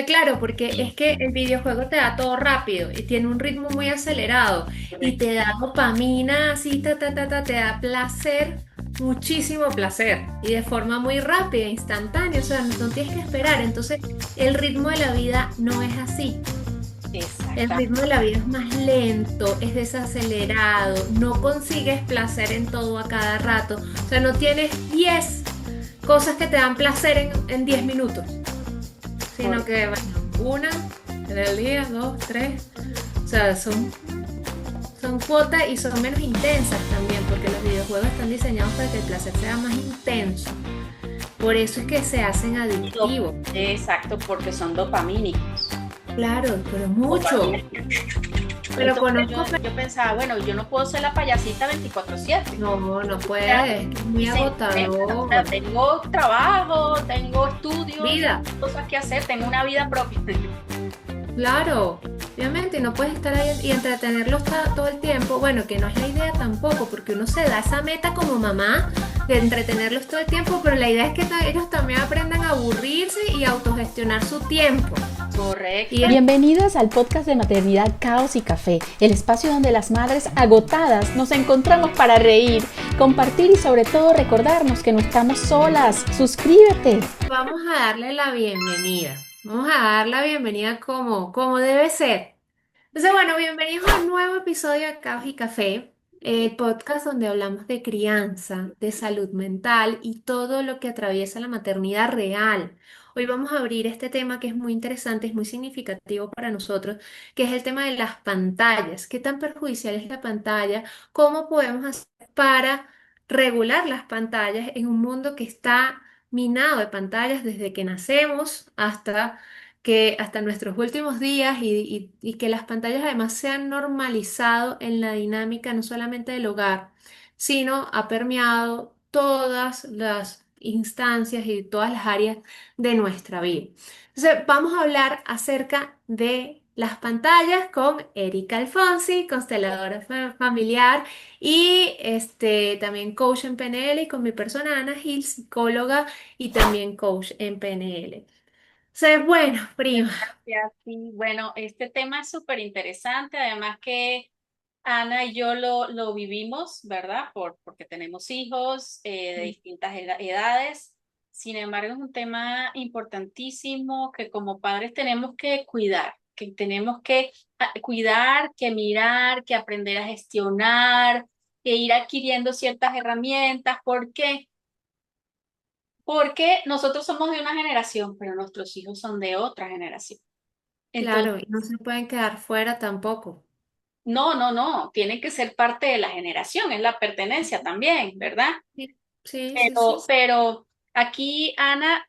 Claro, porque es que el videojuego te da todo rápido y tiene un ritmo muy acelerado y Correcto. te da dopamina, así, te da placer, muchísimo placer y de forma muy rápida, instantánea, o sea, no tienes que esperar. Entonces, el ritmo de la vida no es así. El ritmo de Exactamente. la vida es más lento, es desacelerado, no consigues placer en todo a cada rato, o sea, no tienes 10 cosas que te dan placer en 10 minutos, sino Correcto. que, bueno, una en el día, dos, tres, o sea, son cuotas y son menos intensas también, porque los videojuegos están diseñados para que el placer sea más intenso. Por eso es que se hacen adictivos. Exacto, porque son dopamínicos. Claro, pero Dopamina. mucho. Me lo Entonces conozco, pero yo pensaba, bueno, yo no puedo ser la payasita 24/7. no O sea, puedes, es que es muy se encuentra, o sea, agotador. tengo trabajo, tengo estudios, Vida. cosas que hacer, tengo una vida propia. Claro, obviamente, y no puedes estar ahí y entretenerlos todo el tiempo. Bueno, que no es la idea tampoco, porque uno se da esa meta como mamá de entretenerlos todo el tiempo, pero la idea es que ellos también aprendan a aburrirse y a autogestionar su tiempo. Y Correcto. Bienvenidas al podcast de Maternidad Caos y Café, el espacio donde las madres agotadas nos encontramos para reír, compartir y sobre todo recordarnos que no estamos solas. Suscríbete. vamos a darle la bienvenida. Vamos a dar la bienvenida como debe ser. Entonces, bueno, bienvenidos a un nuevo episodio de Caos y Café, el podcast donde hablamos de crianza, de salud mental y todo lo que atraviesa la maternidad real. Hoy vamos a abrir este tema que es muy interesante, es muy significativo para nosotros, que es el tema de las pantallas. ¿Qué tan perjudicial es la pantalla? ¿Cómo podemos hacer para regular las pantallas en un mundo que está minado de pantallas desde que nacemos hasta nuestros últimos días y que las pantallas además se han normalizado en la dinámica no solamente del hogar, sino ha permeado todas las instancias y todas las áreas de nuestra vida? Entonces, vamos a hablar acerca de las pantallas con Erika Alfonsi, consteladora familiar y también coach en PNL, y con mi persona Ana Gil, psicóloga y también coach en PNL. Entonces, bueno, prima. Gracias. Sí, bueno, este tema es súper interesante, además que Ana y yo lo vivimos, ¿verdad? Porque tenemos hijos de distintas edades. Sin embargo, es un tema importantísimo que como padres tenemos que cuidar, que tenemos que cuidar, que mirar, que aprender a gestionar, que ir adquiriendo ciertas herramientas. ¿Por qué? Porque nosotros somos de una generación, pero nuestros hijos son de otra generación. Entonces, Claro, y no se pueden quedar fuera tampoco. no, no, no, tienen que ser parte de la generación, es la pertenencia también, ¿verdad? Sí, sí, sí, Pero, sí. pero aquí, Ana,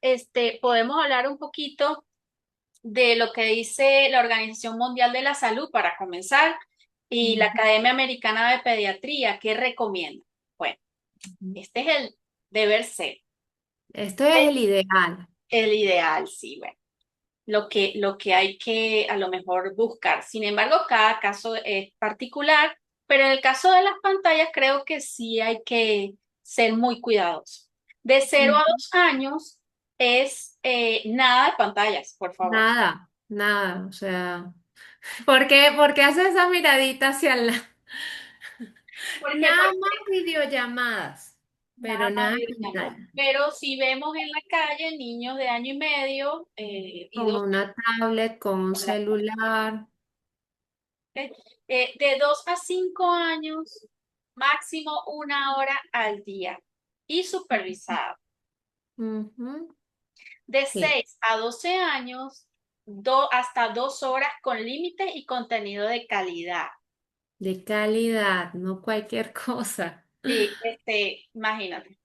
podemos hablar un poquito de lo que dice la Organización Mundial de la Salud para comenzar y la Ujú, Academia Americana de Pediatría. ¿Qué recomienda? Bueno, ujú. este es el deber ser, Esto es el ideal. el ideal, sí, bueno. Lo que hay que a lo mejor buscar. Sin embargo, cada caso es particular, pero en el caso de las pantallas creo que sí hay que ser muy cuidadosos. De 0 a 2 años es nada de pantallas, por favor. Nada, nada, o sea, por qué hace esa miradita hacia la... Porque, Nada pues, más videollamadas, pero nada más nada de videollamada. pantalla. Pero si vemos en la calle niños de año y medio y Con dos. una tablet, con un celular. De 2 a 5 años, máximo 1 hora al día y supervisado. Ujú, De sí, 6 a 12 años, hasta 2 horas con límite y contenido de calidad. de calidad, no cualquier cosa. Sí, imagínate.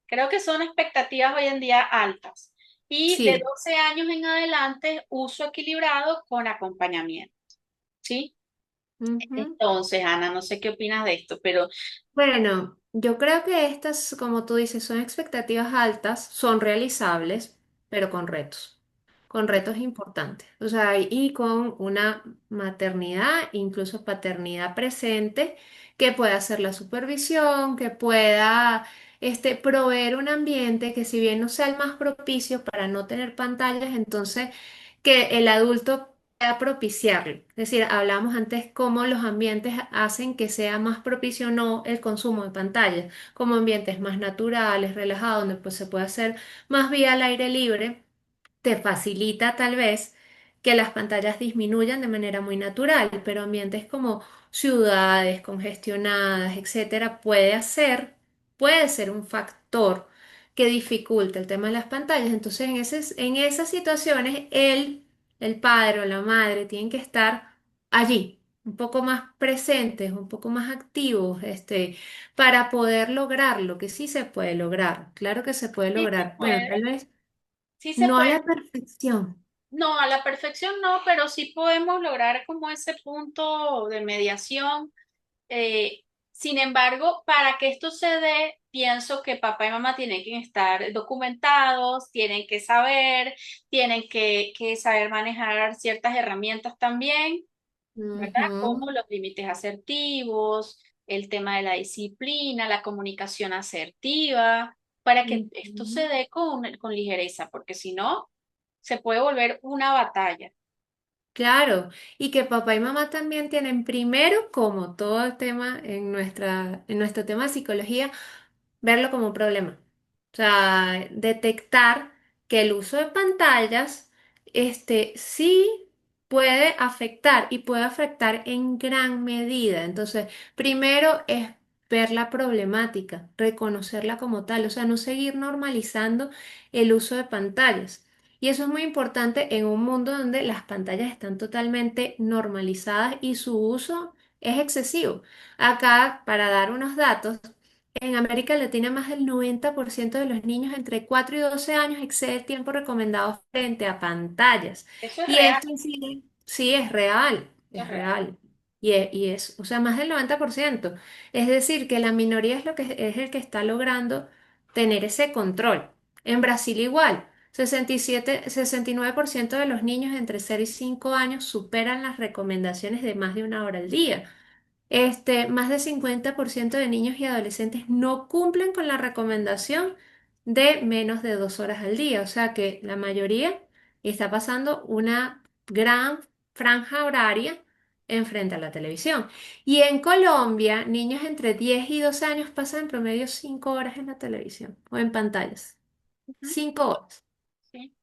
Creo que son expectativas hoy en día altas. Y de Sí. 12 años en adelante, uso equilibrado con acompañamiento. ¿Sí? Ujú. Entonces, Ana, no sé qué opinas de esto, pero Bueno, yo creo que estas, como tú dices, son expectativas altas, son realizables, pero con retos importantes. O sea, y con una maternidad, incluso paternidad presente, que pueda hacer la supervisión, que pueda proveer un ambiente que si bien no sea el más propicio para no tener pantallas, entonces que el adulto pueda propiciarlo. Es decir, hablamos antes cómo los ambientes hacen que sea más propicio o no el consumo de pantallas, como ambientes más naturales, relajados, donde pues se puede hacer más vía al aire libre, te facilita tal vez que las pantallas disminuyan de manera muy natural, pero ambientes como ciudades congestionadas, etcétera, puede ser un factor que dificulta el tema de las pantallas. Entonces, en esas situaciones, el padre o la madre tienen que estar allí, un poco más presentes, un poco más activos, para poder lograr lo que sí se puede lograr. Claro que se puede Sí se lograr. Bueno, puede, tal vez sí se no a puede. la perfección. No, a la perfección no, pero sí podemos lograr como ese punto de mediación. Eh, Sin embargo, para que esto se dé, pienso que papá y mamá tienen que estar documentados, tienen que saber manejar ciertas herramientas también, ¿verdad? Como Ujú, los límites asertivos, el tema de la disciplina, la comunicación asertiva, para que esto se ujú. dé con ligereza, porque si no, se puede volver una batalla. Claro, y que papá y mamá también tienen primero, como todo el tema en nuestro tema de psicología, verlo como un problema. O sea, detectar que el uso de pantallas, sí puede afectar y puede afectar en gran medida. Entonces, primero es ver la problemática, reconocerla como tal, o sea, no seguir normalizando el uso de pantallas. Y eso es muy importante en un mundo donde las pantallas están totalmente normalizadas y su uso es excesivo. Acá, para dar unos datos, en América Latina, más del 90% de los niños entre 4 y 12 años excede el tiempo recomendado frente a pantallas. Eso es Y real, esto incide, sí, es real, eso es es real. real. O sea, más del 90%. Es decir, que la minoría es el que está logrando tener ese control. En Brasil igual, 69% de los niños entre 0 y 5 años superan las recomendaciones de más de una hora al día. Más del 50% de niños y adolescentes no cumplen con la recomendación de menos de 2 horas al día. O sea que la mayoría está pasando una gran franja horaria enfrente a la televisión. Y en Colombia, niños entre 10 y 12 años pasan en promedio 5 horas en la televisión o en pantallas. Ujú, 5 horas. sí.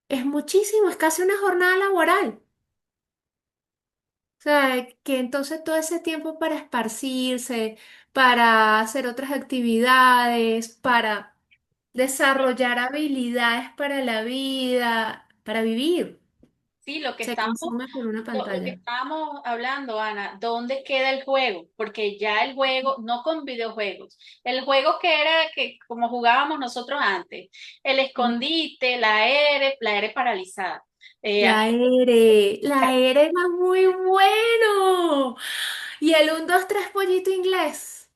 Es muchísimo, es casi una jornada laboral. O sea, que entonces todo ese tiempo para esparcirse, para hacer otras actividades, para desarrollar habilidades para la vida, para vivir, Sí, lo que se estábamos, consume por una lo que pantalla. estábamos hablando, Ana, ¿dónde queda el juego? Porque ya el juego, no con videojuegos, el juego que era que como jugábamos nosotros antes, el escondite, la R paralizada. La ERE era muy bueno. Y el 1, 2, 3 pollito inglés.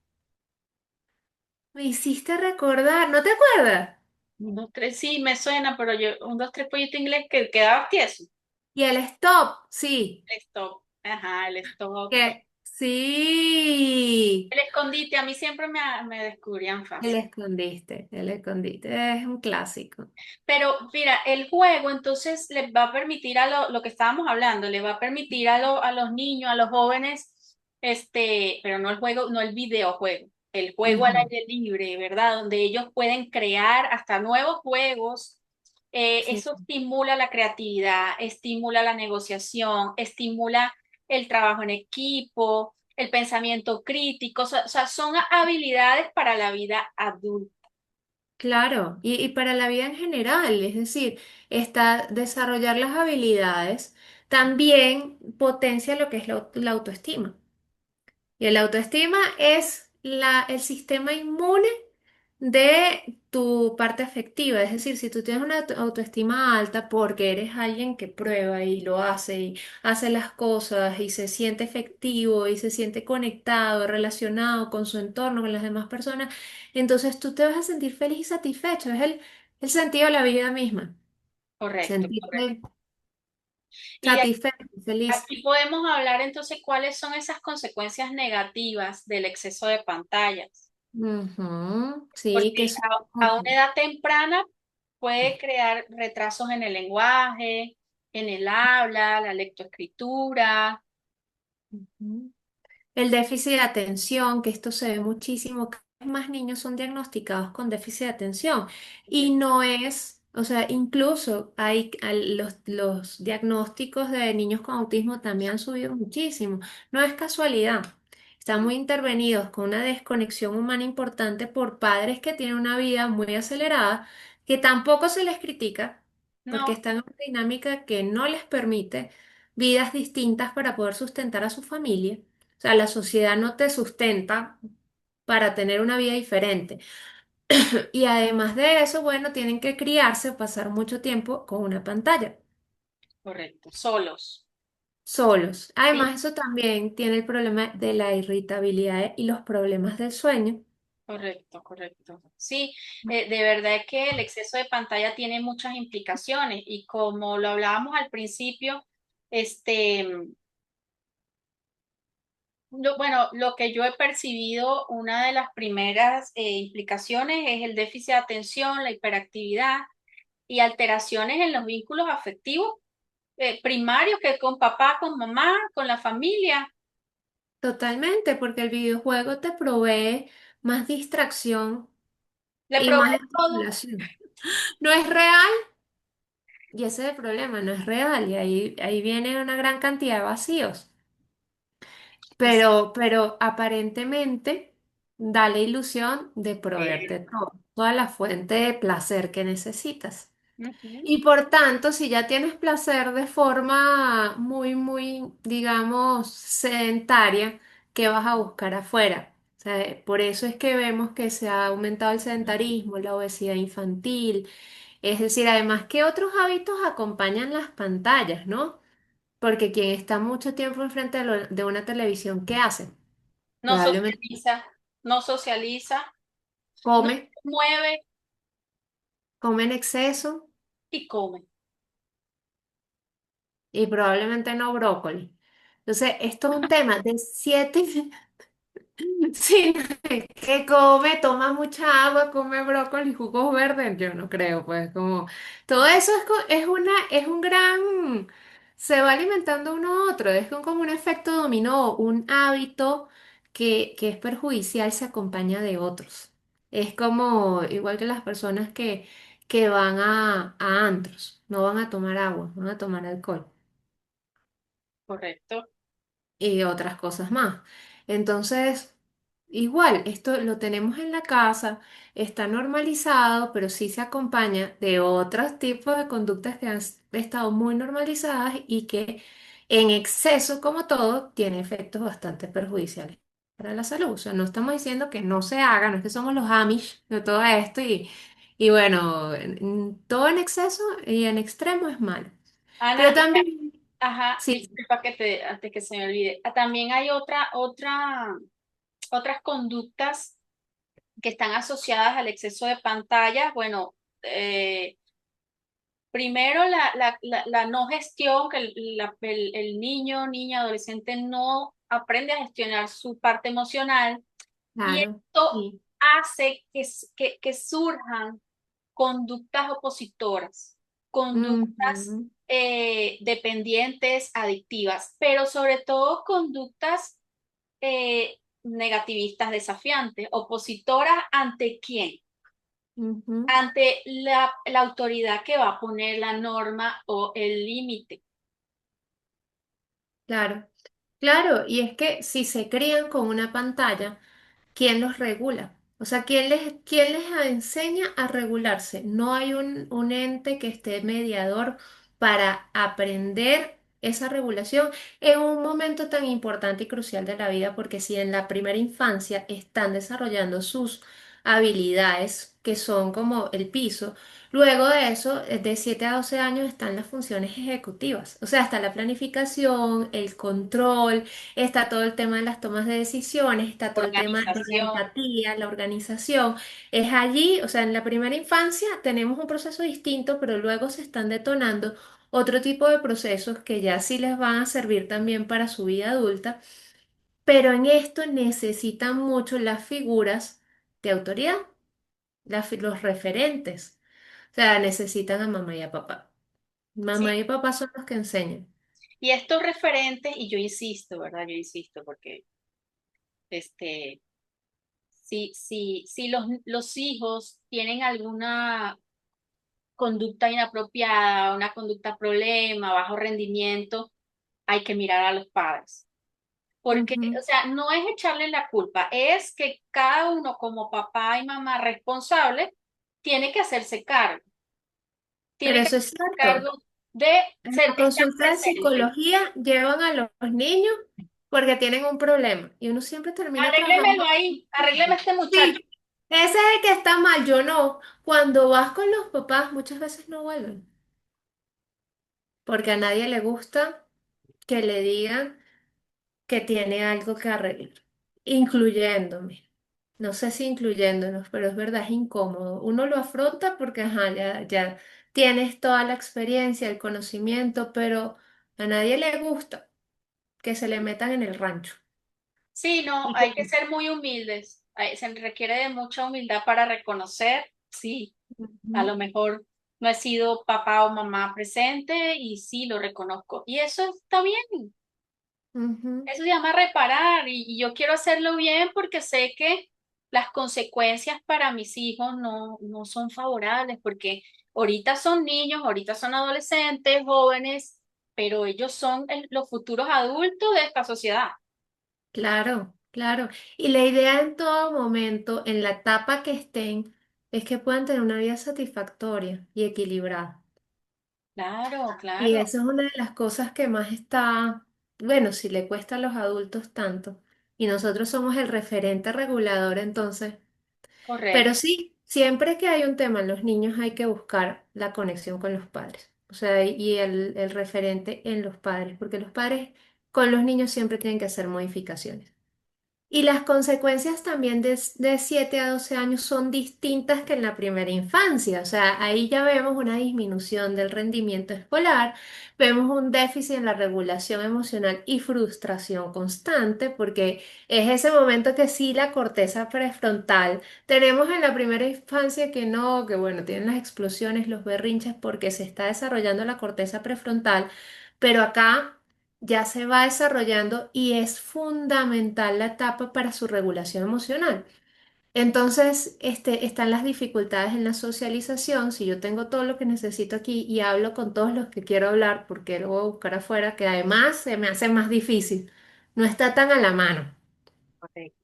Me hiciste recordar, ¿no te acuerdas? Un, dos, tres, sí, me suena, pero yo, un, dos, tres, pollito inglés que quedaba tieso. Y el stop, sí, El stop, ajá, el stop. que sí. El escondite, a mí siempre me descubrían fácil. El escondite es un clásico. Pero mira, el juego entonces les va a permitir a lo que estábamos hablando, les va a permitir a los niños, a los jóvenes, pero no el juego, no el videojuego, el juego al Ujú. aire libre, ¿verdad? Donde ellos pueden crear hasta nuevos juegos. Sí, Eso estimula la creatividad, estimula la negociación, estimula el trabajo en equipo, el pensamiento crítico, o sea, son habilidades para la vida adulta. claro. Y para la vida en general, es decir, está desarrollar las habilidades también potencia lo que es la autoestima. Y el autoestima es el sistema inmune de tu parte afectiva. Es decir, si tú tienes una autoestima alta porque eres alguien que prueba y lo hace y hace las cosas y se siente efectivo y se siente conectado, relacionado con su entorno, con las demás personas, entonces tú te vas a sentir feliz y satisfecho. Es el sentido de la vida misma. Correcto, correcto. Sentirte Y satisfecho, feliz. aquí podemos hablar entonces cuáles son esas consecuencias negativas del exceso de pantallas, Ujú, sí, que porque eso. a una edad temprana puede crear retrasos en el lenguaje, en el habla, la lectoescritura. Ujú. El déficit de atención, que esto se ve muchísimo, cada vez más niños son diagnosticados con déficit de atención y no es, o sea, incluso los diagnósticos de niños con autismo también han subido muchísimo. No es casualidad, están muy intervenidos con una desconexión humana importante por padres que tienen una vida muy acelerada, que tampoco se les critica porque No, están en una dinámica que no les permite vidas distintas para poder sustentar a su familia. O sea, la sociedad no te sustenta para tener una vida diferente. Y además de eso, bueno, tienen que criarse, pasar mucho tiempo con una pantalla, correcto, solos. solos. Sí, Además, eso también tiene el problema de la irritabilidad y los problemas del sueño. correcto, correcto. Sí, de verdad que el exceso de pantalla tiene muchas implicaciones y como lo hablábamos al principio, este, bueno, lo que yo he percibido, una de las primeras implicaciones es el déficit de atención, la hiperactividad y alteraciones en los vínculos afectivos primarios que con papá, con mamá, con la familia. Totalmente, porque el videojuego te provee más distracción Le y más provee todo. estimulación. No es real, y ese es el problema, no es real, y ahí viene una gran cantidad de vacíos. Es Pero aparentemente da la ilusión de proveerte cierto. todo, toda la fuente de placer que necesitas. Ujú. Y por tanto, si ya tienes placer de forma muy, digamos, sedentaria, ¿qué vas a buscar afuera? O sea, por eso es que vemos que se ha aumentado el sedentarismo, la obesidad infantil. Es decir, además, ¿qué otros hábitos acompañan las pantallas, no? Porque quien está mucho tiempo enfrente de una televisión, ¿qué hace? No Probablemente socializa, no socializa, no come, se mueve come en exceso y come. y probablemente no brócoli. Entonces, esto es un tema de siete. Sí, que come, toma mucha agua, come brócoli, jugos verdes, yo no creo, pues como todo eso es un gran, se va alimentando uno a otro, es como un efecto dominó, un hábito que es perjudicial se acompaña de otros. Es como igual que las personas que van a antros, no van a tomar agua, van a tomar alcohol Correcto, y otras cosas más. Entonces, igual, esto lo tenemos en la casa, está normalizado, pero sí se acompaña de otros tipos de conductas que han estado muy normalizadas y que en exceso, como todo, tiene efectos bastante perjudiciales para la salud. O sea, no estamos diciendo que no se haga, no es que somos los Amish de todo esto y bueno, todo en exceso y en extremo es malo. Pero Ana, también, ajá, sí. disculpa que antes que se me olvide. También hay otras conductas que están asociadas al exceso de pantallas. Bueno, primero la no gestión, que el niño, niña, adolescente no aprende a gestionar su parte emocional y Claro, esto sí. hace que surjan conductas opositoras, conductas Ujú, dependientes, adictivas, pero sobre todo conductas negativistas, desafiantes, opositoras ante quién, ujú, ante la autoridad que va a poner la norma o el límite. claro, claro, y es que si se crían con una pantalla, ¿quién los regula? O sea, quién les enseña a regularse? No hay un ente que esté mediador para aprender esa regulación en un momento tan importante y crucial de la vida, porque si en la primera infancia están desarrollando sus habilidades, que son como el piso, luego de eso, de 7 a 12 años están las funciones ejecutivas, o sea, está la planificación, el control. Está todo el tema de las tomas de decisiones, está todo el tema de la Organización, empatía, la organización. Es allí, o sea, en la primera infancia tenemos un proceso distinto, pero luego se están detonando otro tipo de procesos que ya sí les van a servir también para su vida adulta, pero en esto necesitan mucho las figuras de autoridad, los referentes. O sea, necesitan a mamá y a papá. Sí, Mamá y papá son los que enseñan. y estos referentes, y yo insisto, ¿verdad? Yo insisto, porque este, si los hijos tienen alguna conducta inapropiada, una conducta problema, bajo rendimiento, hay que mirar a los padres. Porque, o Ujú. sea, no es echarle la culpa, es que cada uno como papá y mamá responsable tiene que hacerse cargo, Pero tiene que eso es hacerse cierto. cargo de En la estar consulta de presente. psicología llevan a los niños porque tienen un problema y uno siempre termina Arréglemelo trabajando. ahí, arrégleme a este muchacho. Sí, ese es el que está mal, yo no. Cuando vas con los papás, muchas veces no vuelven, porque a nadie le gusta que le digan que tiene algo que arreglar, incluyéndome. No sé si incluyéndonos, pero es verdad, es incómodo. Uno lo afronta porque, ajá, ya tienes toda la experiencia, el conocimiento, pero a nadie le gusta que se le metan en el rancho. Sí, no, Y hay que que- ser muy humildes. Se requiere de mucha humildad para reconocer, sí, a Ujú, lo mejor no he sido papá o mamá presente y sí lo reconozco. Y eso está bien, ujú. eso se llama reparar y yo quiero hacerlo bien porque sé que las consecuencias para mis hijos no son favorables porque ahorita son niños, ahorita son adolescentes, jóvenes, pero ellos son los futuros adultos de esta sociedad. Claro, claro. Y la idea en todo momento, en la etapa que estén, es que puedan tener una vida satisfactoria y equilibrada. Claro, Y claro, eso es una de las cosas que más está, bueno, si le cuesta a los adultos tanto. Y nosotros somos el referente regulador, entonces. Pero correcto. sí, siempre que hay un tema en los niños hay que buscar la conexión con los padres. O sea, y el referente en los padres, porque los padres con los niños siempre tienen que hacer modificaciones. Y las consecuencias también de 7 a 12 años son distintas que en la primera infancia. O sea, ahí ya vemos una disminución del rendimiento escolar, vemos un déficit en la regulación emocional y frustración constante, porque es ese momento que sí la corteza prefrontal. Tenemos en la primera infancia que no, que bueno, tienen las explosiones, los berrinches, porque se está desarrollando la corteza prefrontal, pero acá ya se va desarrollando y es fundamental la etapa para su regulación emocional. Entonces, están las dificultades en la socialización. Si yo tengo todo lo que necesito aquí y hablo con todos los que quiero hablar, porque lo voy a buscar afuera, que además se me hace más difícil, no está tan a la mano. Correcto.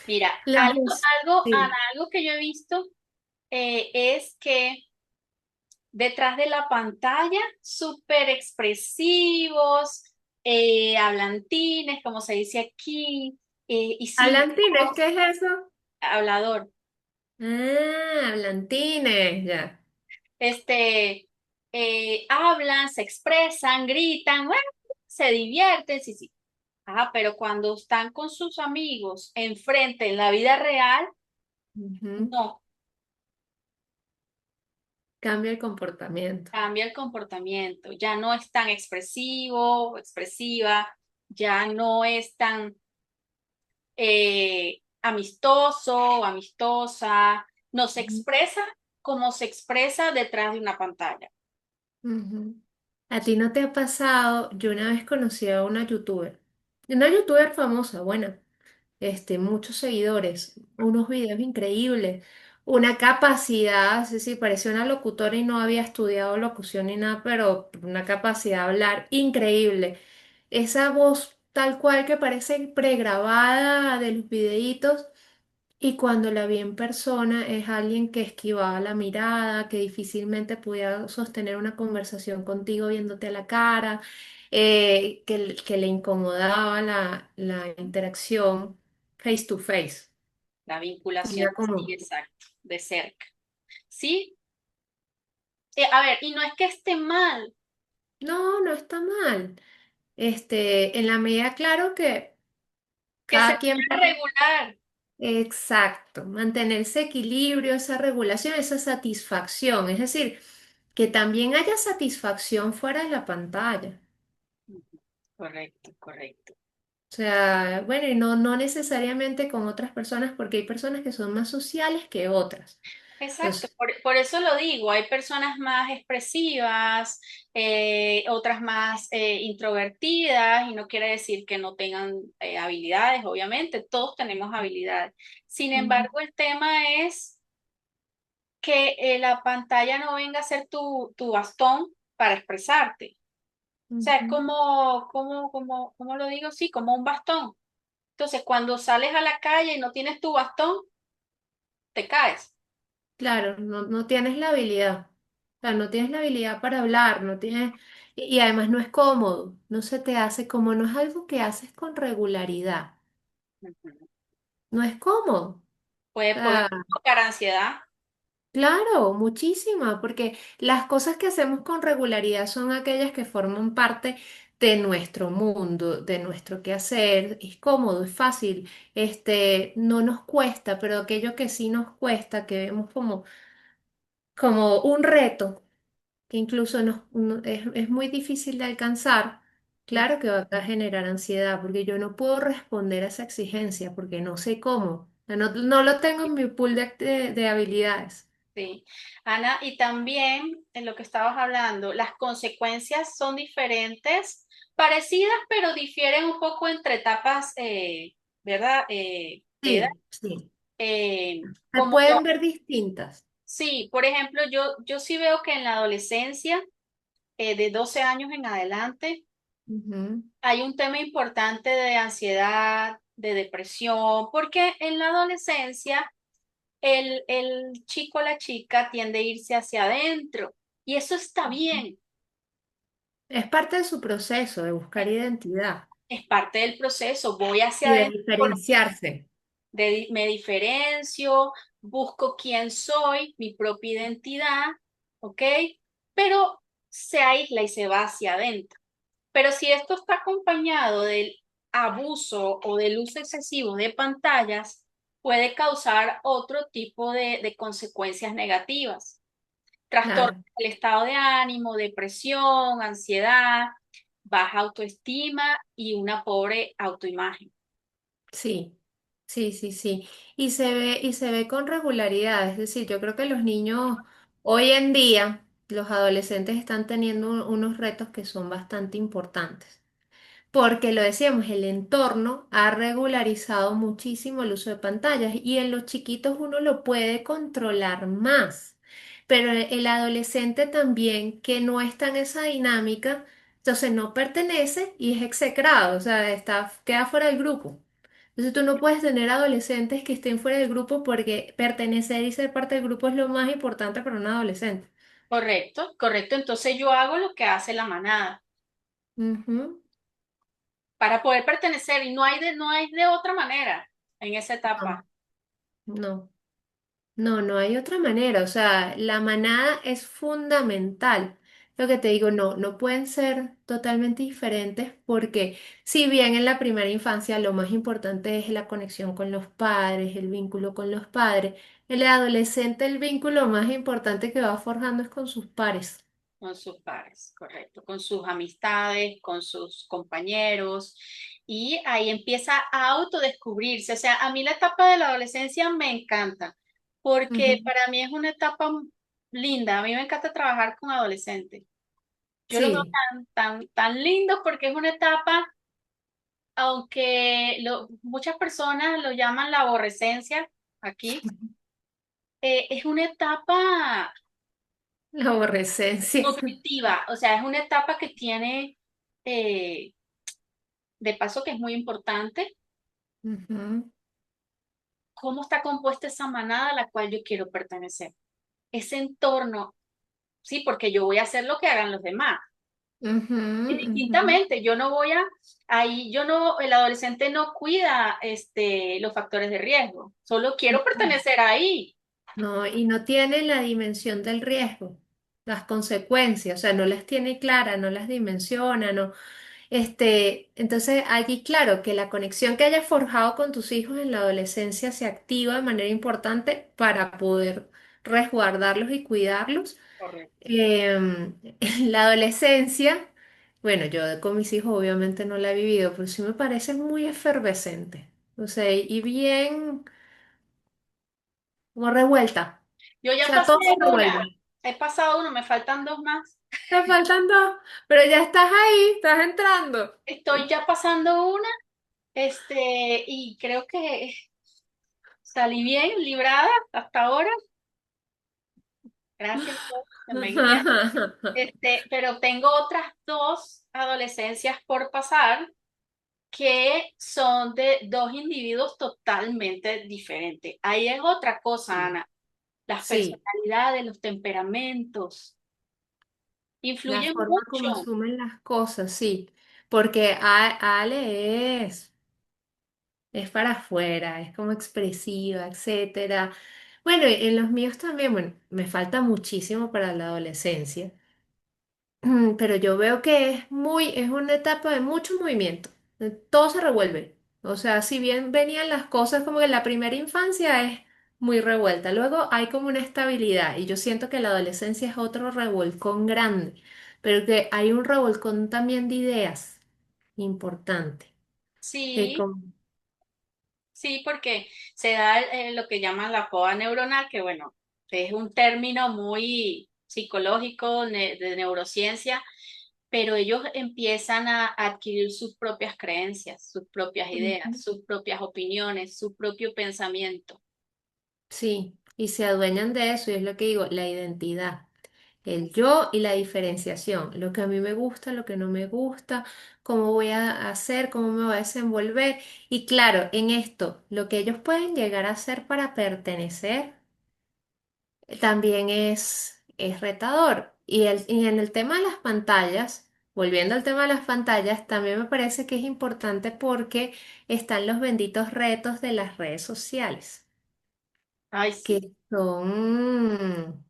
Mira, Las dos. Ana, Sí. algo que yo he visto es que detrás de la pantalla, súper expresivos, hablantines, como se dice aquí, y sí, Hablantines, ¿qué es eso? hablador. Ah, hablantines, ya. Hablan, se expresan, gritan, bueno, se divierten, sí, sí. Pero cuando están con sus amigos enfrente en la vida real, Ujú. no, Cambia el comportamiento. cambia el comportamiento, ya no es tan expresivo, expresiva, ya no es tan amistoso, amistosa, no se expresa como se expresa detrás de una pantalla. Ujú. ¿A ti no te ha pasado? Yo una vez conocí a una youtuber famosa, buena, muchos seguidores, unos videos increíbles, una capacidad, sí, sí, parecía una locutora y no había estudiado locución ni nada, pero una capacidad de hablar increíble. Esa voz tal cual que parece pregrabada de los videitos. Y cuando la vi en persona es alguien que esquivaba la mirada, que difícilmente podía sostener una conversación contigo viéndote a la cara, que le incomodaba la interacción face to face. La vinculación, Era sí, como, exacto, de cerca. Sí, a ver, y no es que esté mal, no, no está mal. En la medida, claro que que se cada quien pueda regular. exacto, mantener ese equilibrio, esa regulación, esa satisfacción, es decir, que también haya satisfacción fuera de la pantalla. Correcto, correcto. O sea, bueno, y no necesariamente con otras personas, porque hay personas que son más sociales que otras. Exacto, por eso lo digo, hay personas más expresivas, otras más introvertidas, y no quiere decir que no tengan habilidades, obviamente, todos tenemos habilidades. Sin Ujú, embargo, el tema es que la pantalla no venga a ser tu bastón para expresarte. O sea, es ujú. como lo digo, sí, como un bastón. Entonces, cuando sales a la calle y no tienes tu bastón, te caes. Claro, no tienes la habilidad. O sea, no tienes la habilidad para hablar, no tienes, y además no es cómodo, no se te hace como no es algo que haces con regularidad. Ujú. No es cómodo. O Puede sea, provocar ansiedad. claro, muchísima, porque las cosas que hacemos con regularidad son aquellas que forman parte de nuestro mundo, de nuestro quehacer. Es cómodo, es fácil, no nos cuesta, pero aquello que sí nos cuesta, que vemos como un reto, que incluso es muy difícil de alcanzar, claro que va a generar ansiedad, porque yo no puedo responder a esa exigencia, porque no sé cómo. O sea, no lo tengo en mi pool de habilidades. Sí, Ana, y también en lo que estabas hablando, las consecuencias son diferentes, parecidas, pero difieren un poco entre etapas, ¿verdad? De edad. Sí, sí. Se Como yo, pueden ver distintas. sí, por ejemplo, yo sí veo que en la adolescencia, de 12 años en adelante, Ujú, hay un tema importante de ansiedad, de depresión, porque en la adolescencia el chico o la chica tiende a irse hacia adentro y eso está ujú. bien, Es parte de su proceso de buscar identidad es parte del proceso, voy hacia y de adentro, diferenciarse. me diferencio, busco quién soy, mi propia identidad, ¿ok? Pero se aísla y se va hacia adentro. Pero si esto está acompañado del abuso o del uso excesivo de pantallas, puede causar otro tipo de consecuencias negativas. Trastorno Claro, del estado de ánimo, depresión, ansiedad, baja autoestima y una pobre autoimagen. sí, sí, sí, sí. Y se ve con regularidad. Es decir, yo creo que los niños hoy en día, los adolescentes están teniendo unos retos que son bastante importantes. Porque lo decíamos, el entorno ha regularizado muchísimo el uso de pantallas y en los chiquitos uno lo puede controlar más, pero el adolescente también que no está en esa dinámica, entonces no pertenece y es execrado, o sea, queda fuera del grupo. Entonces tú no puedes tener adolescentes que estén fuera del grupo porque pertenecer y ser parte del grupo es lo más importante para un adolescente. Correcto, correcto. Entonces yo hago lo que hace la manada Ujú. para poder pertenecer y no hay de otra manera en esa No, etapa. no. No hay otra manera. O sea, la manada es fundamental. Lo que te digo, no pueden ser totalmente diferentes porque si bien en la primera infancia lo más importante es la conexión con los padres, el vínculo con los padres, el adolescente el vínculo más importante que va forjando es con sus pares. Con sus pares, correcto, con sus amistades, con sus compañeros, y ahí empieza a autodescubrirse. O sea, a mí la etapa de la adolescencia me encanta, porque Ujú. para mí es una etapa linda. A mí me encanta trabajar con adolescentes. Yo los veo Sí, tan lindos porque es una etapa, aunque muchas personas lo llaman la aborrecencia aquí, es una etapa la aborrecencia. nutritiva, o sea, es una etapa que tiene, eh, de paso que es muy importante, Ujú, cómo está compuesta esa manada a la cual yo quiero pertenecer. Ese entorno, sí, porque yo voy a hacer lo que hagan los demás. ujú, ujú. Indistintamente, yo no voy a, ahí yo no, el adolescente no cuida los factores de riesgo, solo quiero pertenecer ahí. No, y no tiene la dimensión del riesgo, las consecuencias, o sea, no las tiene claras, no las dimensiona, no. Entonces allí, claro, que la conexión que hayas forjado con tus hijos en la adolescencia se activa de manera importante para poder resguardarlos y cuidarlos. Correcto. En la adolescencia, bueno, yo con mis hijos obviamente no la he vivido, pero sí me parece muy efervescente, o sea, y bien como revuelta. Yo O ya sea, pasé todo se una, revuelve. he pasado uno, me faltan dos más. Te faltan dos, pero ya estás ahí, estás entrando. Estoy ya pasando una, y creo que salí bien, librada hasta ahora. Gracias a Dios que me guía. Pero tengo otras dos adolescencias por pasar que son de dos individuos totalmente diferentes. Ahí es otra cosa, Sí, Ana. Las sí, personalidades, los temperamentos, la influyen forma como mucho. asumen las cosas, sí, porque Ale es para afuera, es como expresiva, etcétera. Bueno, y en los míos también, bueno, me falta muchísimo para la adolescencia. Pero yo veo que es una etapa de mucho movimiento. Todo se revuelve. O sea, si bien venían las cosas como que la primera infancia es muy revuelta, luego hay como una estabilidad y yo siento que la adolescencia es otro revolcón grande, pero que hay un revolcón también de ideas importante. Que Sí, como- sí, porque se da lo que llaman la poda neuronal, que bueno, es un término muy psicológico de neurociencia, pero ellos empiezan a adquirir sus propias creencias, sus propias ideas, Ujú. sus propias opiniones, su propio pensamiento. Sí, y se adueñan de eso y es lo que digo, la identidad. El yo y la diferenciación, lo que a mí me gusta, lo que no me gusta, cómo voy a hacer, cómo me voy a desenvolver. Y claro, en esto, lo que ellos pueden llegar a hacer para pertenecer también es retador. Y en el tema de las pantallas, volviendo al tema de las pantallas, también me parece que es importante porque están los benditos retos de las redes sociales, Ay, que sí, son...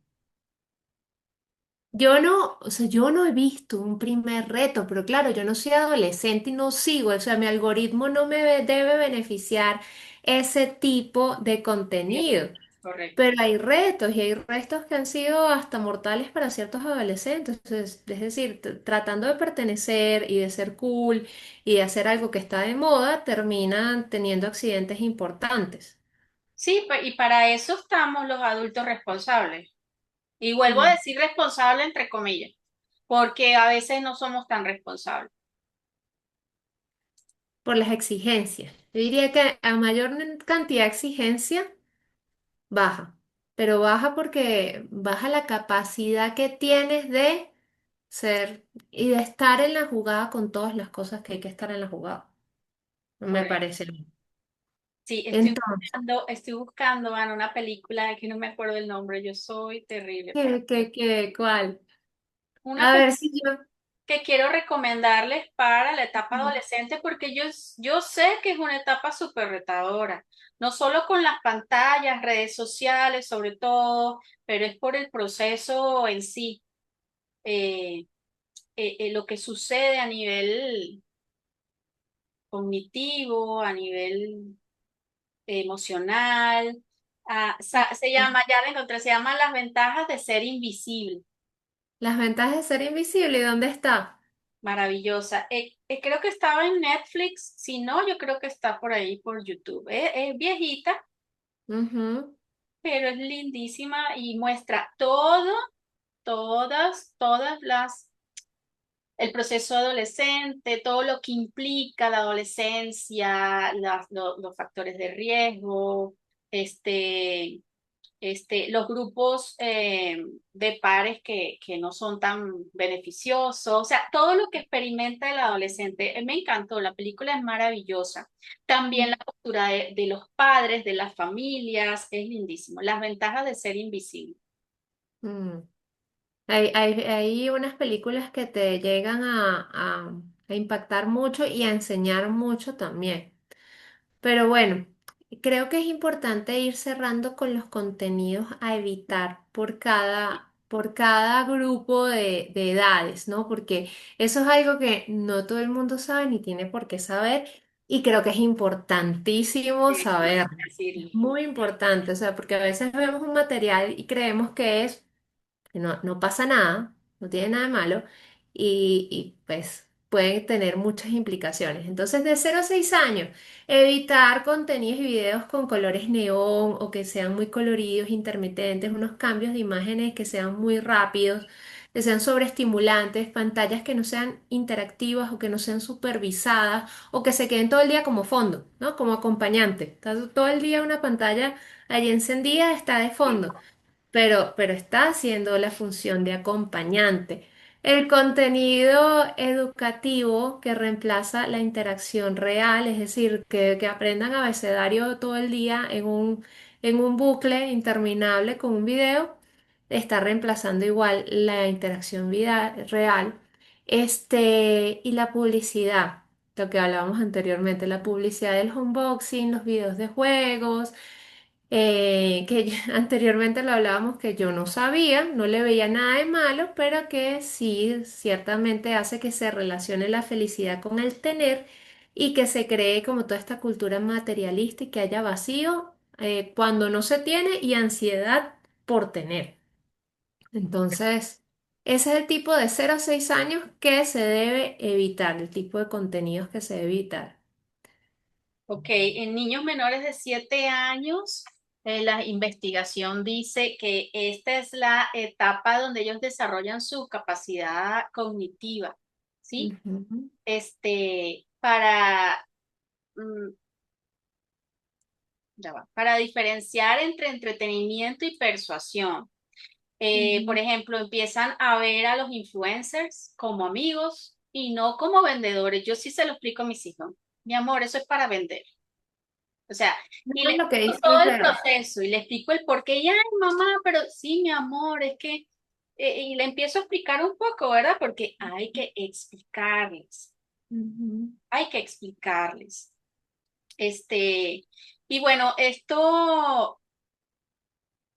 Yo no, o sea, yo no he visto un primer reto, pero claro, yo no soy adolescente y no sigo, o sea, mi algoritmo no debe beneficiar ese tipo de contenido. correcto. Pero hay retos y hay retos que han sido hasta mortales para ciertos adolescentes. Entonces, es decir, tratando de pertenecer y de ser cool y de hacer algo que está de moda, terminan teniendo accidentes importantes. Sí, y para eso estamos los adultos responsables. Y vuelvo a Mm. decir responsable entre comillas, porque a veces no somos tan responsables. Por las exigencias. Yo diría que a mayor cantidad de exigencia, baja, pero baja porque baja la capacidad que tienes de ser y de estar en la jugada con todas las cosas que hay que estar en la jugada. Me Correcto. parece a mí. Sí, Entonces, estoy buscando, Ana, una película que no me acuerdo el nombre, yo soy terrible para. ¿cuál? Una A ver película si yo. que quiero recomendarles para la etapa adolescente porque yo sé que es una etapa súper retadora, no solo con las pantallas, redes sociales sobre todo, pero es por el proceso en sí, eh, lo que sucede a nivel cognitivo, a nivel emocional. Se llama, ya la encontré, se llama Las ventajas de ser invisible. Las ventajas de ser invisible, ¿y dónde está? Maravillosa. Creo que estaba en Netflix, si no, yo creo que está por ahí por YouTube. Es viejita, Ujú. pero es lindísima y muestra todas el proceso adolescente, todo lo que implica la adolescencia, los factores de riesgo, este, los grupos de pares que no son tan beneficiosos, o sea, todo lo que experimenta el adolescente. Me encantó, la película es maravillosa. También la postura de los padres, de las familias, es lindísimo. Las ventajas de ser invisible. Mm. Hay unas películas que te llegan a impactar mucho y a enseñar mucho también. Pero bueno, creo que es importante ir cerrando con los contenidos a evitar por cada grupo de edades, ¿no? Porque eso es algo que no todo el mundo sabe ni tiene por qué saber y creo que es importantísimo saber. Decirlo. Es muy importante, o sea, porque a veces vemos un material y creemos que no pasa nada, no tiene nada de malo y pues pueden tener muchas implicaciones. Entonces, de 0 a 6 años, evitar contenidos y videos con colores neón o que sean muy coloridos, intermitentes, unos cambios de imágenes que sean muy rápidos, que sean sobreestimulantes, pantallas que no sean interactivas o que no sean supervisadas o que se queden todo el día como fondo, ¿no? Como acompañante. Está todo el día una pantalla allí encendida, está de fondo, pero está haciendo la función de acompañante. El contenido educativo que reemplaza la interacción real, es decir, que aprendan abecedario todo el día en un bucle interminable con un video, está reemplazando igual la interacción real. Y la publicidad, lo que hablábamos anteriormente, la publicidad del unboxing, los videos de juegos anteriormente lo hablábamos que yo no sabía, no le veía nada de malo, pero que sí, ciertamente hace que se relacione la felicidad con el tener y que se cree como toda esta cultura materialista y que haya vacío cuando no se tiene y ansiedad por tener. Entonces, ese es el tipo de 0 a 6 años que se debe evitar, el tipo de contenidos que se debe evitar. Ok, en niños menores de 7 años, la investigación dice que esta es la etapa donde ellos desarrollan su capacidad cognitiva, ¿sí? Ujú, Para, mm, ya va, para diferenciar entre entretenimiento y persuasión. Por ujú. ejemplo, empiezan a ver a los influencers como amigos y no como vendedores. Yo sí se lo explico a mis hijos. Mi amor, eso es para vender. O sea, Eso y le es lo que explico dice todo el el reloj. proceso y le explico el por qué. Y, ay, mamá, pero sí, mi amor, es que, y le empiezo a explicar un poco, ¿verdad? Porque Ujú. hay que explicarles. Y bueno, esto,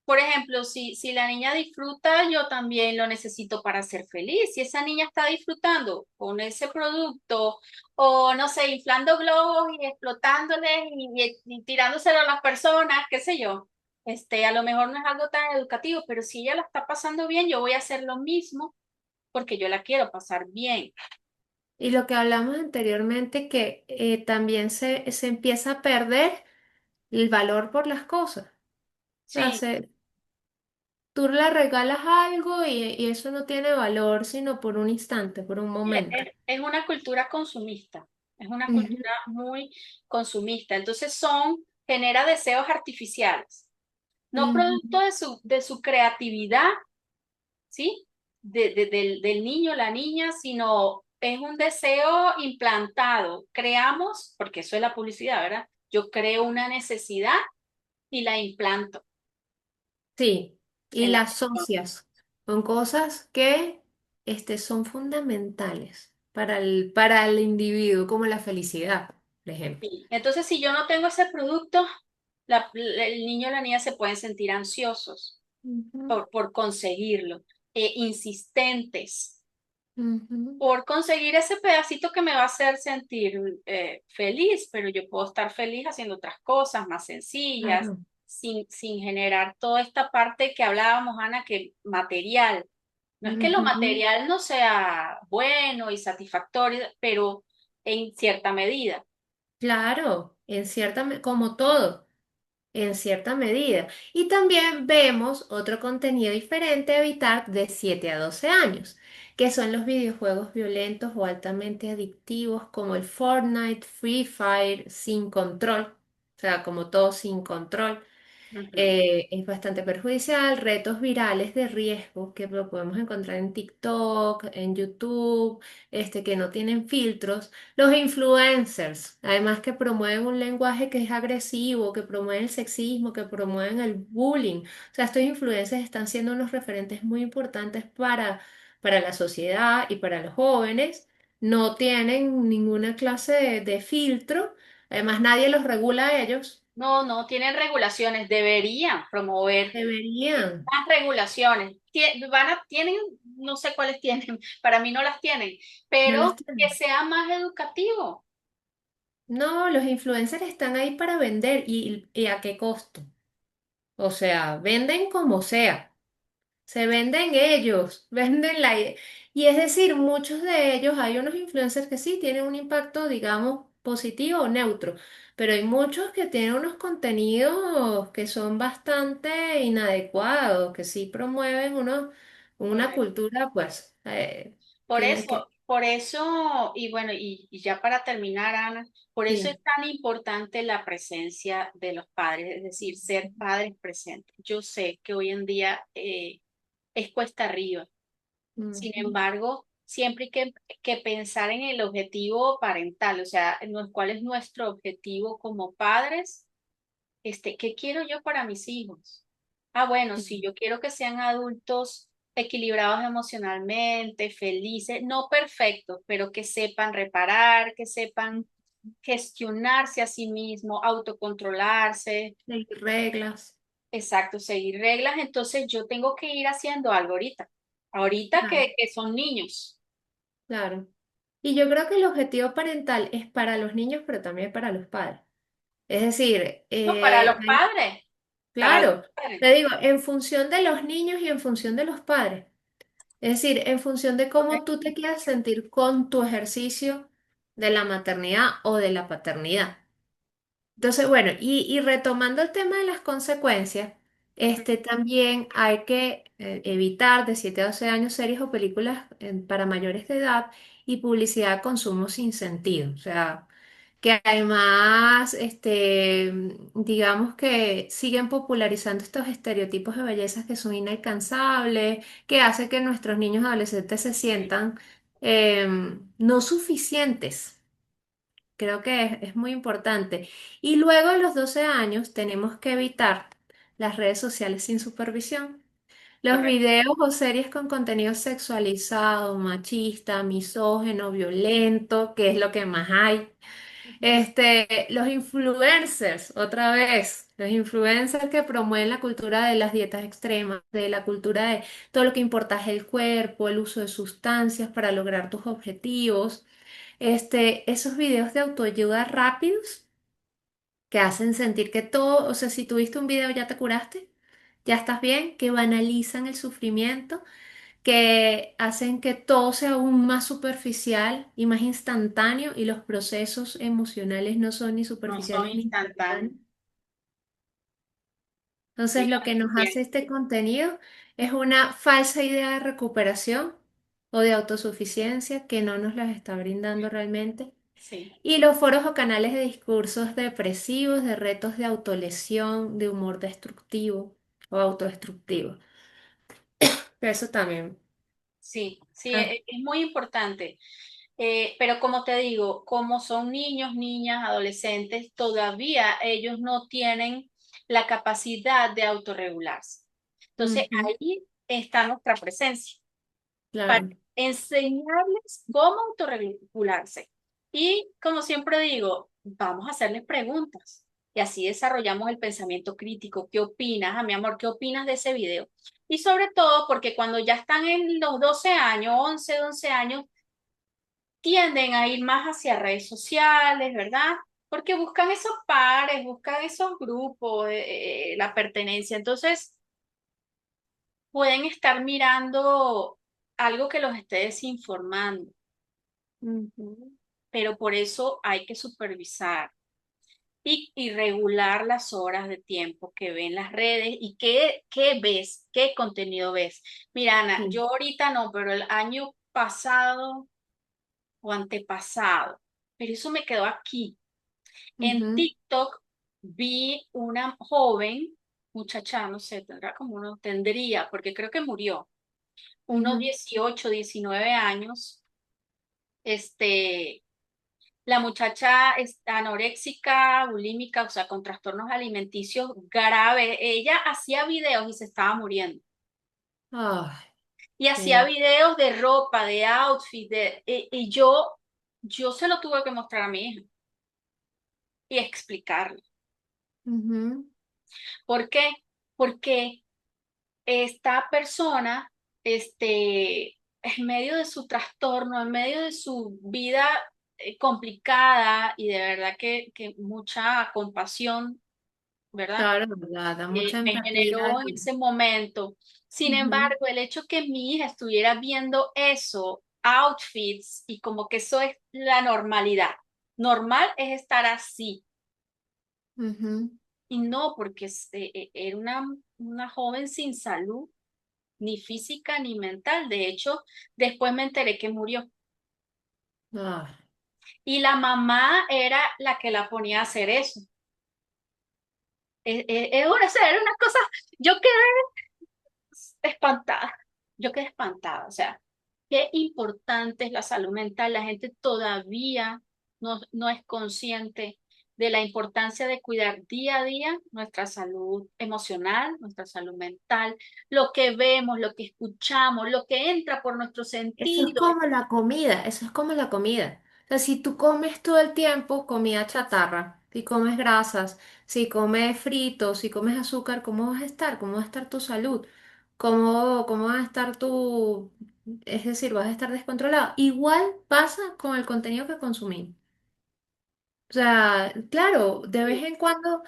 por ejemplo, si la niña disfruta, yo también lo necesito para ser feliz. Si esa niña está disfrutando con ese producto o, no sé, inflando globos y explotándoles y tirándoselo a las personas, qué sé yo, a lo mejor no es algo tan educativo, pero si ella la está pasando bien, yo voy a hacer lo mismo porque yo la quiero pasar bien. Y lo que hablamos anteriormente, que también se empieza a perder el valor por las cosas. O sea, Sí, tú le regalas algo y eso no tiene valor sino por un instante, por un y momento. es una cultura consumista, es una Ujú, cultura muy consumista. Entonces genera deseos artificiales. No ujú. producto de su creatividad, ¿sí? Del niño, la niña, sino es un deseo implantado. Creamos, porque eso es la publicidad, ¿verdad? Yo creo una necesidad y la implanto Sí, y en la las persona. socias con cosas que son fundamentales para el individuo, como la felicidad, por ejemplo. Sí. Entonces, si yo no tengo ese producto, el niño o la niña se pueden sentir ansiosos Ujú, por conseguirlo, insistentes ujú. por conseguir ese pedacito que me va a hacer sentir feliz, pero yo puedo estar feliz haciendo otras cosas más sencillas, Claro. sin generar toda esta parte que hablábamos, Ana, que material. No es que lo Ujú. material no sea bueno y satisfactorio, pero en cierta medida. Claro, como todo, en cierta medida. Y también vemos otro contenido diferente a evitar de 7 a 12 años, que son los videojuegos violentos o altamente adictivos como el Fortnite, Free Fire, sin control, o sea, como todo sin control. Ujú. Es bastante perjudicial, retos virales de riesgo que lo podemos encontrar en TikTok, en YouTube, que no tienen filtros. Los influencers, además que promueven un lenguaje que es agresivo, que promueven el sexismo, que promueven el bullying. O sea, estos influencers están siendo unos referentes muy importantes para la sociedad y para los jóvenes. No tienen ninguna clase de filtro. Además, nadie los regula a ellos. No, no tienen regulaciones, deberían promover Deberían. más regulaciones. Tienen, no sé cuáles tienen, para mí no las tienen, No las pero que tienen. sea más educativo. No, los influencers están ahí para vender y ¿a qué costo? O sea, venden como sea. Se venden ellos, venden la idea. Y es decir, muchos de ellos, hay unos influencers que sí tienen un impacto, digamos, positivo o neutro, pero hay muchos que tienen unos contenidos que son bastante inadecuados, que sí promueven una Correcto. cultura, pues, Por eso, y bueno, y ya para terminar, Ana, por eso es sí. tan importante la presencia de los padres, es decir, ser padres presentes. Yo sé que hoy en día es cuesta arriba. Sin Ujú. embargo, siempre hay que pensar en el objetivo parental, o sea, cuál es nuestro objetivo como padres. ¿Qué quiero yo para mis hijos? Ah, bueno, si Sí. yo quiero que sean adultos equilibrados emocionalmente, felices, no perfectos, pero que sepan reparar, que sepan gestionarse a sí mismos, autocontrolarse, Seguir reglas. exacto, seguir reglas, entonces yo tengo que ir haciendo algo ahorita, ahorita Claro, que son niños. claro. Y yo creo que el objetivo parental es para los niños, pero también para los padres. Es decir, No, para los padres, para los claro, padres. te digo, en función de los niños y en función de los padres. Es decir, en función de cómo tú te quieras sentir con tu ejercicio de la maternidad o de la paternidad. Entonces, bueno, y retomando el tema de las consecuencias, Ujú. también hay que evitar de 7 a 12 años series o películas para mayores de edad y publicidad de consumo sin sentido. O sea, que además, digamos que siguen popularizando estos estereotipos de belleza que son inalcanzables, que hace que nuestros niños adolescentes se sientan no suficientes. Creo que es muy importante. Y luego a los 12 años tenemos que evitar las redes sociales sin supervisión. Los Correcto. videos o series con contenido sexualizado, machista, misógeno, violento, que es lo que más hay. Los influencers, otra vez, los influencers que promueven la cultura de las dietas extremas, de la cultura de todo lo que importa es el cuerpo, el uso de sustancias para lograr tus objetivos. Esos videos de autoayuda rápidos que hacen sentir que todo, o sea, si tuviste un video ya te curaste, ya estás bien, que banalizan el sufrimiento, que hacen que todo sea aún más superficial y más instantáneo y los procesos emocionales no son ni No son superficiales ni instantáneos. instantáneos. Entonces, lo que Dígame, nos bien. hace este contenido es una falsa idea de recuperación o de autosuficiencia que no nos las está brindando realmente. Sí. Y los foros o canales de discursos depresivos, de retos de autolesión, de humor destructivo o autodestructivo. Eso también. Sí, sí, Ah, es muy importante. Pero como te digo, como son niños, niñas, adolescentes, todavía ellos no tienen la capacidad de autorregularse. Entonces, ujú, ahí está nuestra presencia, para claro. enseñarles cómo autorregularse. Y como siempre digo, vamos a hacerles preguntas. Y así desarrollamos el pensamiento crítico. ¿Qué opinas, mi amor? ¿Qué opinas de ese video? Y sobre todo porque cuando ya están en los 12 años, 11 años, tienden a ir más hacia redes sociales, ¿verdad? Porque buscan esos pares, buscan esos grupos, la pertenencia. Entonces, pueden estar mirando algo que los esté desinformando, Ujú, pero por eso hay que supervisar y regular las horas de tiempo que ven las redes y qué ves, qué contenido ves. Mira, Ana, sí, yo ahorita no, pero el año pasado o antepasado, pero eso me quedó aquí. En ujú, TikTok vi una joven, muchacha, no sé, tendrá como uno, tendría, porque creo que murió, unos ujú, 18 19 años. Este, la muchacha es anoréxica, bulímica, o sea, con trastornos alimenticios graves. Ella hacía videos y se estaba muriendo. ay, Y hacía qué- videos de ropa, de outfit, y yo se lo tuve que mostrar a mi hija y explicarle. ujú, ¿Por qué? Porque esta persona, en medio de su trastorno, en medio de su vida complicada y de verdad que mucha compasión, ¿verdad? Claro, da mucha Me empatía. generó en ese momento. Sin Ujú. embargo, el hecho que mi hija estuviera viendo eso, outfits, y como que eso es la normalidad. Normal es estar así. Ujú. Y no, porque era una joven sin salud, ni física ni mental. De hecho, después me enteré que murió. Ay, Y la mamá era la que la ponía a hacer eso. O sea, era una cosa, yo quedé espantada. Yo quedé espantada. O sea, qué importante es la salud mental. La gente todavía no es consciente de la importancia de cuidar día a día nuestra salud emocional, nuestra salud mental, lo que vemos, lo que escuchamos, lo que entra por nuestros eso es sentidos. como la comida, eso es como la comida. O sea, si tú comes todo el tiempo comida chatarra, si comes grasas, si comes fritos, si comes azúcar, ¿cómo vas a estar? ¿Cómo va a estar tu salud? ¿Cómo va a estar tu... Es decir, vas a estar descontrolado. Igual pasa con el contenido que consumimos. O sea, claro, de vez Sí, en cuando,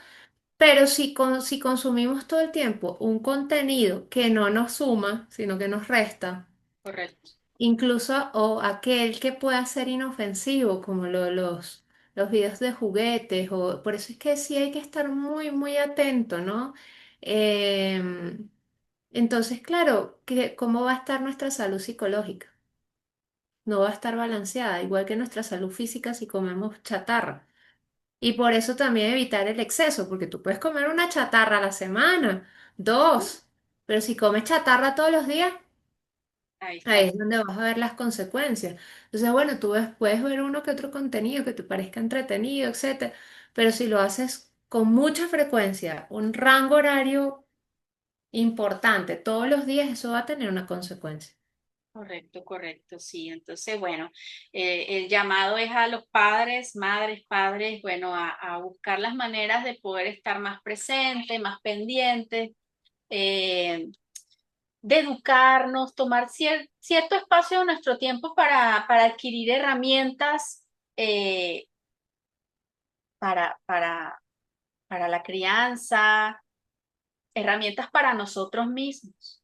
pero si consumimos todo el tiempo un contenido que no nos suma, sino que nos resta, correcto, incluso o aquel que pueda ser inofensivo, como los videos de juguetes, o por eso es que sí hay que estar muy, muy atento, ¿no? Em, entonces, claro, ¿cómo va a estar nuestra salud psicológica? No va a estar balanceada, igual que nuestra salud física si comemos chatarra. Y por eso también evitar el exceso, porque tú puedes comer una chatarra a la semana, dos, pero si comes chatarra todos los días, ahí ahí está. es donde vas a ver las consecuencias. Entonces, bueno, puedes ver uno que otro contenido que te parezca entretenido, etcétera, pero si lo haces con mucha frecuencia, un rango horario importante todos los días, eso va a tener una consecuencia. Correcto, correcto, sí. Entonces, bueno, el llamado es a los padres, madres, padres, bueno, a buscar las maneras de poder estar más presentes, más pendientes, eh, de educarnos, tomar cierto espacio de nuestro tiempo para adquirir herramientas eh, para, para, para la crianza, herramientas para nosotros mismos.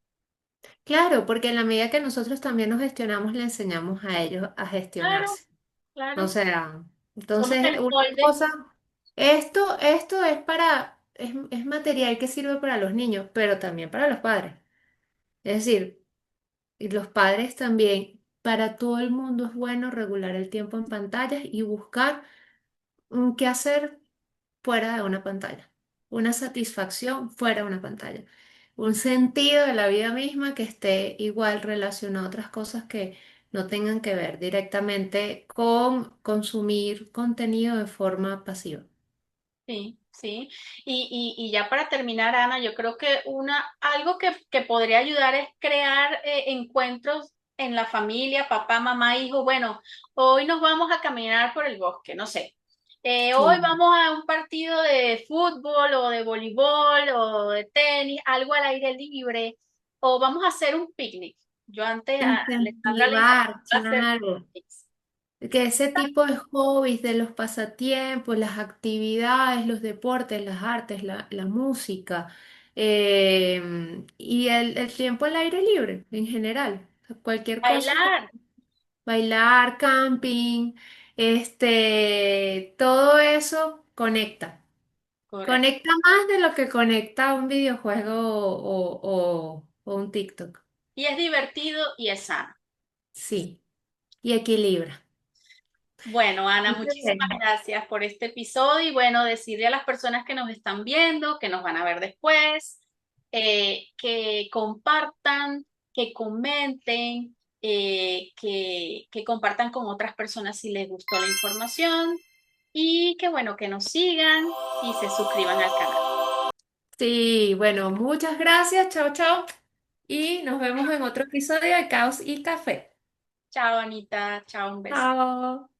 Claro, porque en la medida que nosotros también nos gestionamos, le enseñamos a ellos a Claro, gestionarse. O claro. sea, Somos entonces el una molde. cosa, esto es material que sirve para los niños, pero también para los padres. Es decir, y los padres también, para todo el mundo es bueno regular el tiempo en pantallas y buscar qué hacer fuera de una pantalla, una satisfacción fuera de una pantalla, un sentido de la vida misma que esté igual relacionado a otras cosas que no tengan que ver directamente con consumir contenido de forma pasiva. Sí, sí. Y ya para terminar, Ana, yo creo que algo que podría ayudar es crear encuentros en la familia, papá, mamá, hijo. Bueno, hoy nos vamos a caminar por el bosque, no sé. Hoy Sí. vamos a un partido de fútbol o de voleibol o de tenis, algo al aire libre, o vamos a hacer un picnic. Yo antes a Alexandra le Incentivar, encantaba hacer claro. picnics. Que ese tipo de hobbies, de los pasatiempos, las actividades, los deportes, las artes, la música y el tiempo al aire libre en general, cualquier cosa que Bailar, bailar, camping, todo eso conecta. correcto. Conecta más de lo que conecta un videojuego o un TikTok. Y es divertido y es sano. Sí, y equilibra. Bueno, Ana, Muy muchísimas bien. gracias por este episodio y bueno, decirle a las personas que nos están viendo, que nos van a ver después, que compartan, que comenten, que compartan con otras personas si les gustó la información y que bueno, que nos sigan y se suscriban al canal. Sí, bueno, muchas gracias. Chao, chao. Y nos vemos en otro episodio de Caos y Café. Chao, Anita, chao, un beso. Chao.